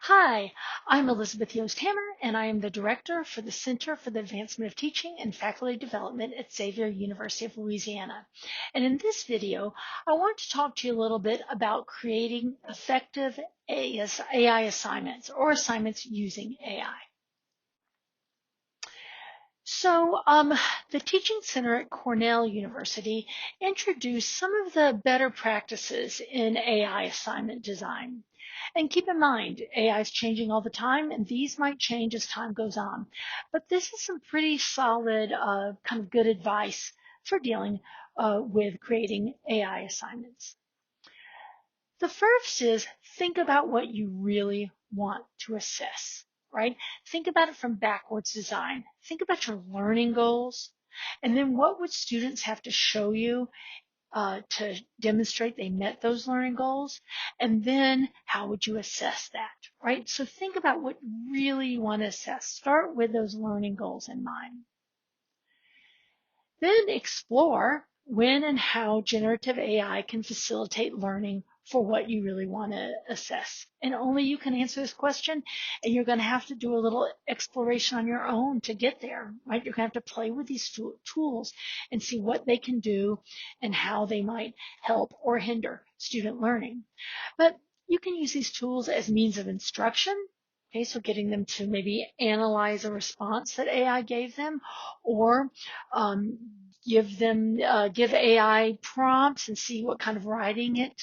Hi, I'm Elizabeth Yost-Hammer, and I am the Director for the Center for the Advancement of Teaching and Faculty Development at Xavier University of Louisiana. And in this video, I want to talk to you a little bit about creating effective AI assignments or assignments using AI. So the Teaching Center at Cornell University introduced some of the better practices in AI assignment design. And keep in mind, AI is changing all the time, and these might change as time goes on. But this is some pretty solid, kind of good advice for dealing with creating AI assignments. The first is think about what you really want to assess, right? Think about it from backwards design. Think about your learning goals. And then what would students have to show you to demonstrate they met those learning goals? And then how would you assess that, right? So think about what really you want to assess. Start with those learning goals in mind. Then explore when and how generative AI can facilitate learning for what you really want to assess. And only you can answer this question, and you're going to have to do a little exploration on your own to get there, right? You're going to have to play with these tools and see what they can do and how they might help or hinder student learning. But you can use these tools as means of instruction. Okay, so getting them to maybe analyze a response that AI gave them, or give AI prompts and see what kind of writing it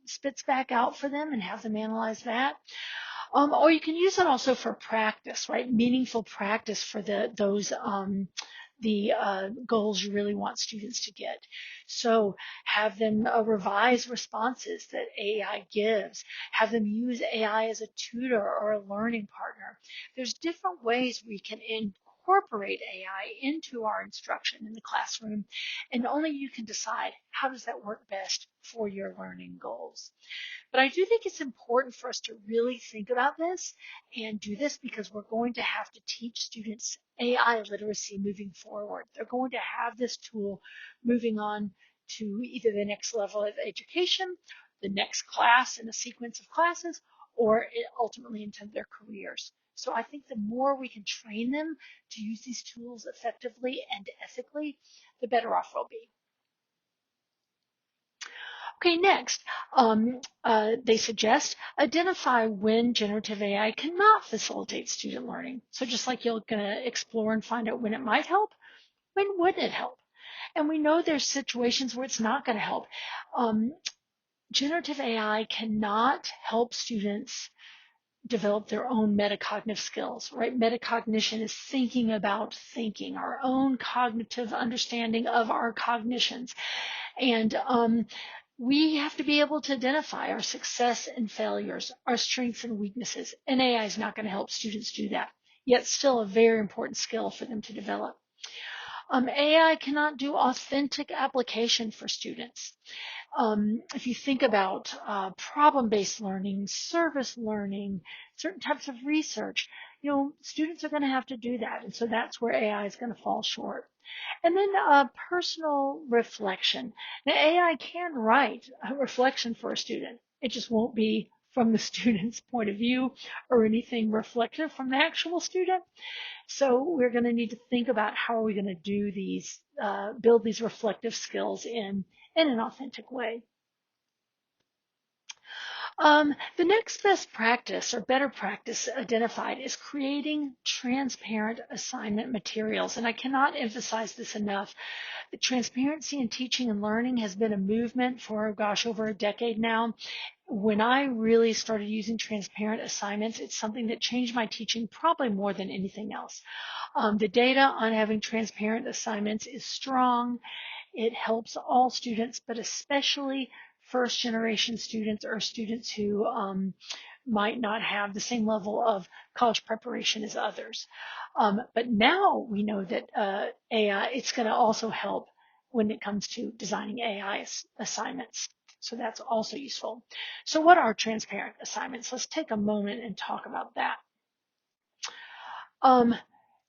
spits back out for them and have them analyze that. Or you can use it also for practice, right? Meaningful practice for those goals you really want students to get. So have them revise responses that AI gives. Have them use AI as a tutor or a learning partner. There's different ways we can incorporate AI into our instruction in the classroom, and only you can decide how does that work best for your learning goals. But I do think it's important for us to really think about this and do this because we're going to have to teach students AI literacy moving forward. They're going to have this tool moving on to either the next level of education, the next class in a sequence of classes, or ultimately into their careers. So I think the more we can train them to use these tools effectively and ethically, the better off we'll be. Okay, next, they suggest identify when generative AI cannot facilitate student learning. So just like you're going to explore and find out when it might help, when would it help? And we know there's situations where it's not going to help. Generative AI cannot help students develop their own metacognitive skills, right? Metacognition is thinking about thinking, our own cognitive understanding of our cognitions. And we have to be able to identify our success and failures, our strengths and weaknesses. And AI is not going to help students do that, yet still a very important skill for them to develop. AI cannot do authentic application for students. If you think about problem-based learning, service learning, certain types of research, students are going to have to do that. And so that's where AI is going to fall short. And then personal reflection. Now, AI can write a reflection for a student. It just won't be from the student's point of view or anything reflective from the actual student. So we're going to need to think about how are we going to do these, build these reflective skills in an authentic way. The next best practice or better practice identified is creating transparent assignment materials. And I cannot emphasize this enough. The transparency in teaching and learning has been a movement for, over a decade now. When I really started using transparent assignments, it's something that changed my teaching probably more than anything else. The data on having transparent assignments is strong. It helps all students, but especially first generation students or students who might not have the same level of college preparation as others. But now we know that AI, it's going to also help when it comes to designing AI assignments. So that's also useful. So what are transparent assignments? Let's take a moment and talk about that.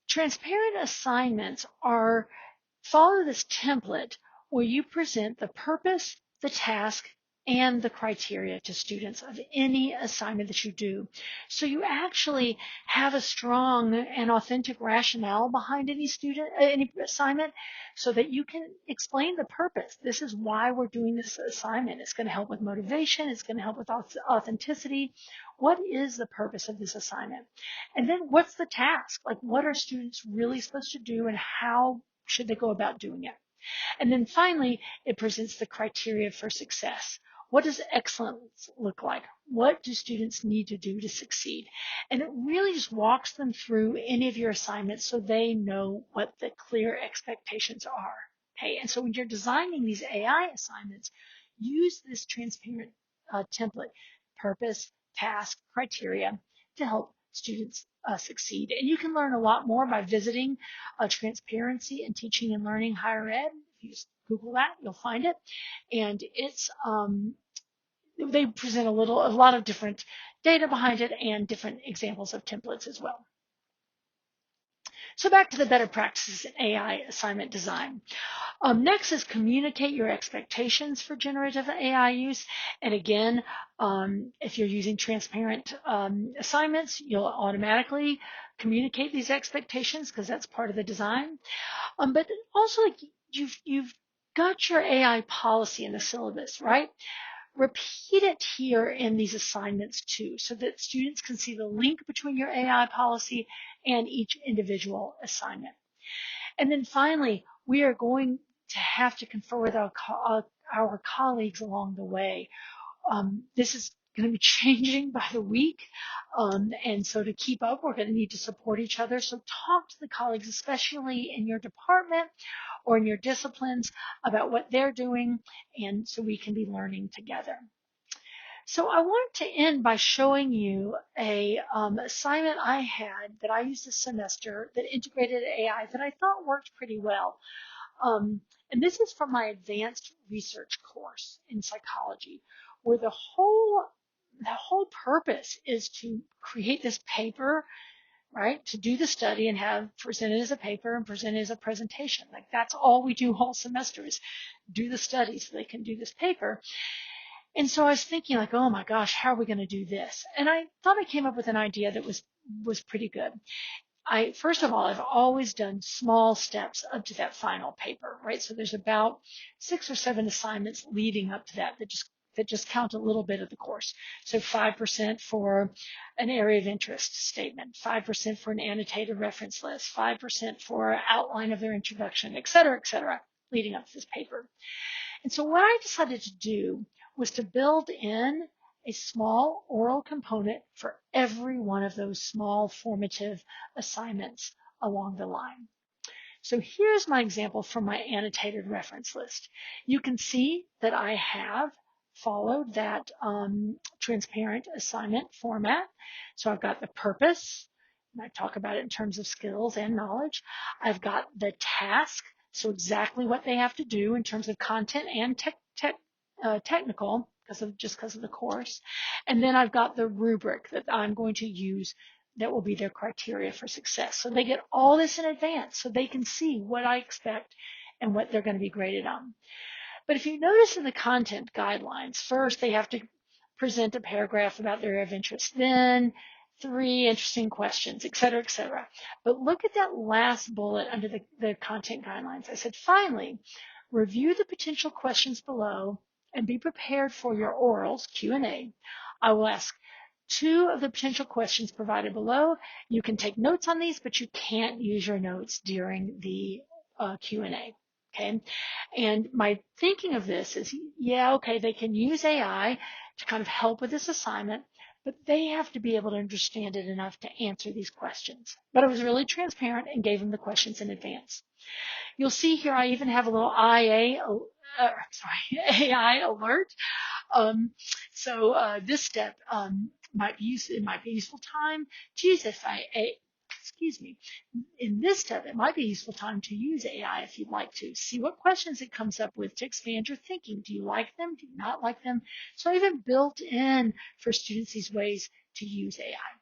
Transparent assignments follow this template where you present the purpose, the task, and the criteria to students of any assignment that you do. So you actually have a strong and authentic rationale behind any assignment, so that you can explain the purpose. This is why we're doing this assignment. It's going to help with motivation. It's going to help with authenticity. What is the purpose of this assignment? And then what's the task? Like, what are students really supposed to do, and how should they go about doing it? And then finally, it presents the criteria for success. What does excellence look like? What do students need to do to succeed? And it really just walks them through any of your assignments so they know what the clear expectations are. Okay, and so when you're designing these AI assignments, use this transparent template: purpose, task, criteria, to help students succeed. And you can learn a lot more by visiting Transparency in Teaching and Learning Higher Ed. If you just Google that, you'll find it. And it's they present a lot of different data behind it and different examples of templates as well. So back to the better practices in AI assignment design. Next is communicate your expectations for generative AI use. And again, if you're using transparent assignments, you'll automatically communicate these expectations because that's part of the design. But also, you've got your AI policy in the syllabus, right? Repeat it here in these assignments too, so that students can see the link between your AI policy and each individual assignment. And then finally, we are going to have to confer with our colleagues along the way. This is going to be changing by the week. And so to keep up, we're going to need to support each other. So talk to the colleagues, especially in your department or in your disciplines, about what they're doing, and so we can be learning together. So I want to end by showing you a assignment I had that I used this semester that integrated AI that I thought worked pretty well. And this is from my advanced research course in psychology, where the whole purpose is to create this paper, right? To do the study and have presented as a paper and presented as a presentation. Like, that's all we do all semester, is do the study so they can do this paper. And so I was thinking, like, oh my gosh, how are we going to do this? And I thought I came up with an idea that was pretty good. First of all, I've always done small steps up to that final paper, right? So there's about 6 or 7 assignments leading up to that just count a little bit of the course. So 5% for an area of interest statement, 5% for an annotated reference list, 5% for outline of their introduction, et cetera, leading up to this paper. And so what I decided to do was to build in a small oral component for every one of those small formative assignments along the line. So here's my example from my annotated reference list. You can see that I have followed that transparent assignment format. So I've got the purpose, and I talk about it in terms of skills and knowledge. I've got the task, so exactly what they have to do in terms of content and technical, because of the course. And then I've got the rubric that I'm going to use that will be their criteria for success. So they get all this in advance so they can see what I expect and what they're going to be graded on. But if you notice in the content guidelines, first they have to present a paragraph about their area of interest, then 3 interesting questions, et cetera. But look at that last bullet under the content guidelines. I said, finally, review the potential questions below and be prepared for your orals, Q&A. I will ask 2 of the potential questions provided below. You can take notes on these, but you can't use your notes during the Q&A. Okay, and my thinking of this is, yeah, okay, they can use AI to kind of help with this assignment, but they have to be able to understand it enough to answer these questions. But I was really transparent and gave them the questions in advance. You'll see here I even have a little AI alert. This step might be useful time to use in this step, it might be a useful time to use AI if you'd like to. See what questions it comes up with to expand your thinking. Do you like them? Do you not like them? So I even built in for students these ways to use AI.